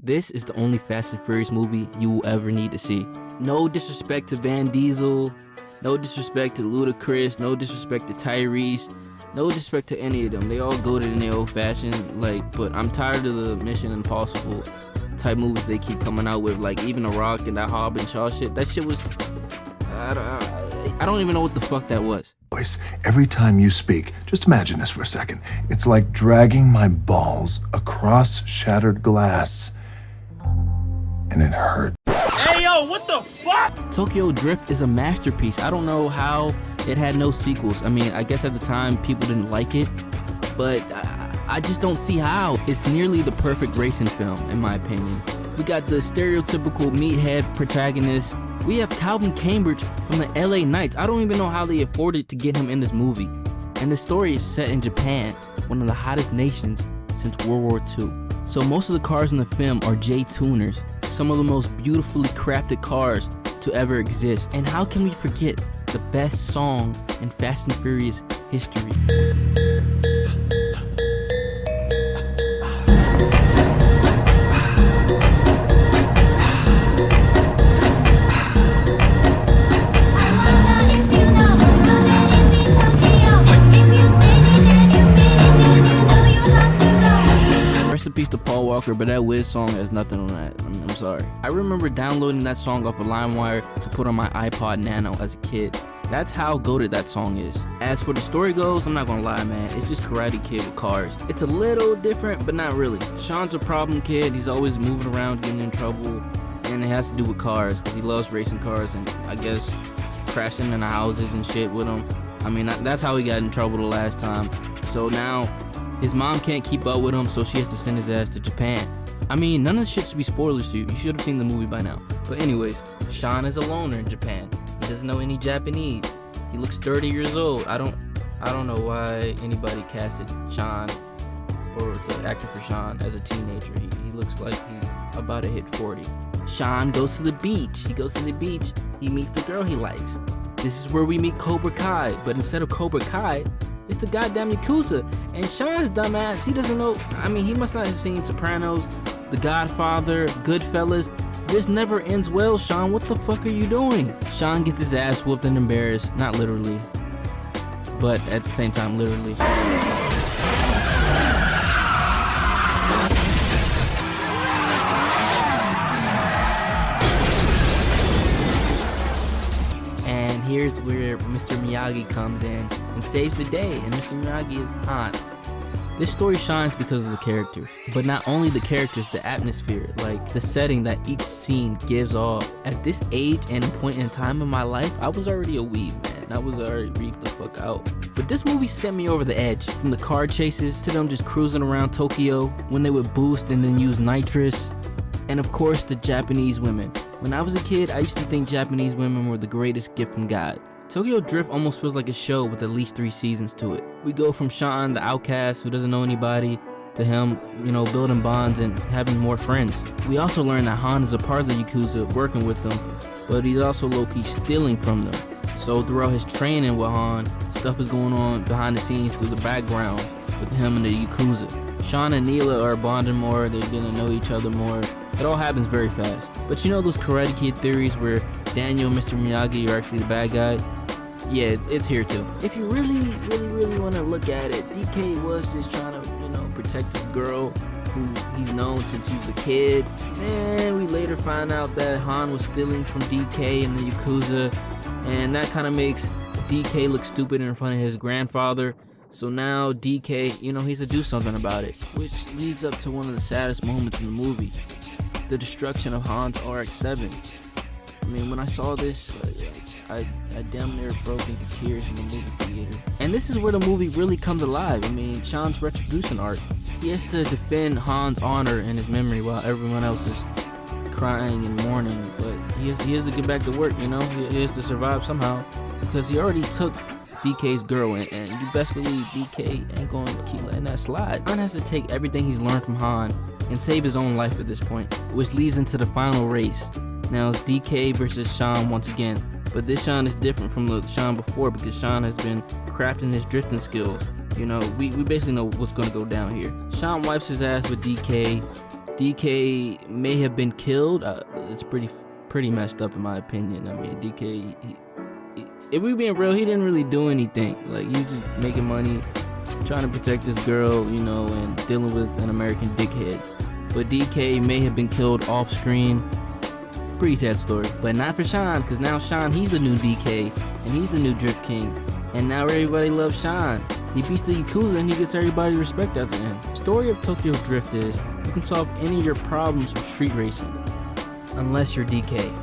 This is the only Fast and Furious movie you will ever need to see. No disrespect to Vin Diesel, no disrespect to Ludacris, no disrespect to Tyrese, no disrespect to any of them. They all goated in their old fashion, but I'm tired of the Mission Impossible type movies they keep coming out with, like even The Rock and that Hobbs and Shaw shit. That shit was, I don't even know what the fuck that was. Every time you speak, just imagine this for a second. It's like dragging my balls across shattered glass, and it hurt. Hey yo, what the fuck? Tokyo Drift is a masterpiece. I don't know how it had no sequels. I mean, I guess at the time people didn't like it, but I just don't see how. It's nearly the perfect racing film, in my opinion. We got the stereotypical meathead protagonist. We have Calvin Cambridge from the LA Knights. I don't even know how they afforded to get him in this movie. And the story is set in Japan, one of the hottest nations since World War II. So most of the cars in the film are J-tuners, some of the most beautifully crafted cars to ever exist. And how can we forget the best song in Fast and Furious history? Rest in peace to Paul Walker, but that Wiz song has nothing on that. I'm sorry. I remember downloading that song off of LimeWire to put on my iPod Nano as a kid. That's how goated that song is. As for the story goes, I'm not gonna lie, man. It's just Karate Kid with cars. It's a little different, but not really. Sean's a problem kid. He's always moving around, getting in trouble, and it has to do with cars because he loves racing cars and I guess crashing into houses and shit with them. I mean, that's how he got in trouble the last time. So now his mom can't keep up with him, so she has to send his ass to Japan. I mean, none of this shit should be spoilers to you. You should have seen the movie by now. But anyways, Sean is a loner in Japan. He doesn't know any Japanese. He looks 30 years old. I don't know why anybody casted Sean or the actor for Sean as a teenager. He looks like he's about to hit 40. Sean goes to the beach. He goes to the beach. He meets the girl he likes. This is where we meet Cobra Kai, but instead of Cobra Kai, it's the goddamn Yakuza. And Sean's dumbass, he doesn't know. I mean, he must not have seen Sopranos, The Godfather, Goodfellas. This never ends well, Sean. What the fuck are you doing? Sean gets his ass whooped and embarrassed. Not literally, but at the same time, literally. And here's where Mr. Miyagi comes in and saves the day, and Mr. Miyagi is Han. This story shines because of the characters, but not only the characters, the atmosphere, like the setting that each scene gives off. At this age and point in time in my life, I was already a weeb, man. I was already reefed the fuck out. But this movie sent me over the edge, from the car chases to them just cruising around Tokyo when they would boost and then use nitrous, and of course the Japanese women. When I was a kid, I used to think Japanese women were the greatest gift from God. Tokyo Drift almost feels like a show with at least 3 seasons to it. We go from Sean, the outcast who doesn't know anybody, to him, building bonds and having more friends. We also learn that Han is a part of the Yakuza, working with them, but he's also low-key stealing from them. So throughout his training with Han, stuff is going on behind the scenes through the background with him and the Yakuza. Sean and Neela are bonding more, they're getting to know each other more. It all happens very fast. But you know those Karate Kid theories where Daniel and Mr. Miyagi are actually the bad guy? Yeah, it's here too. If you really want to look at it, DK was just trying to, protect this girl who he's known since he was a kid. And we later find out that Han was stealing from DK and the Yakuza. And that kind of makes DK look stupid in front of his grandfather. So now DK, he has to do something about it. Which leads up to one of the saddest moments in the movie. The destruction of Han's RX-7. I mean, when I saw this, I damn near broke into tears in the movie theater. And this is where the movie really comes alive. I mean, Sean's retribution arc. He has to defend Han's honor and his memory while everyone else is crying and mourning. But he has to get back to work, He has to survive somehow. Because he already took DK's girl, and you best believe DK ain't gonna keep letting that slide. Han has to take everything he's learned from Han and save his own life at this point, which leads into the final race. Now it's DK versus Sean once again, but this Sean is different from the Sean before because Sean has been crafting his drifting skills. We basically know what's gonna go down here. Sean wipes his ass with DK, DK may have been killed. It's pretty messed up in my opinion. I mean, DK, if we being real, he didn't really do anything. Like, he was just making money, trying to protect this girl, you know, and dealing with an American dickhead. But DK may have been killed off screen. Pretty sad story, but not for Sean, because now Sean, he's the new DK, and he's the new Drift King, and now everybody loves Sean. He beats the Yakuza and he gets everybody respect after him. The story of Tokyo Drift is, you can solve any of your problems with street racing, unless you're DK.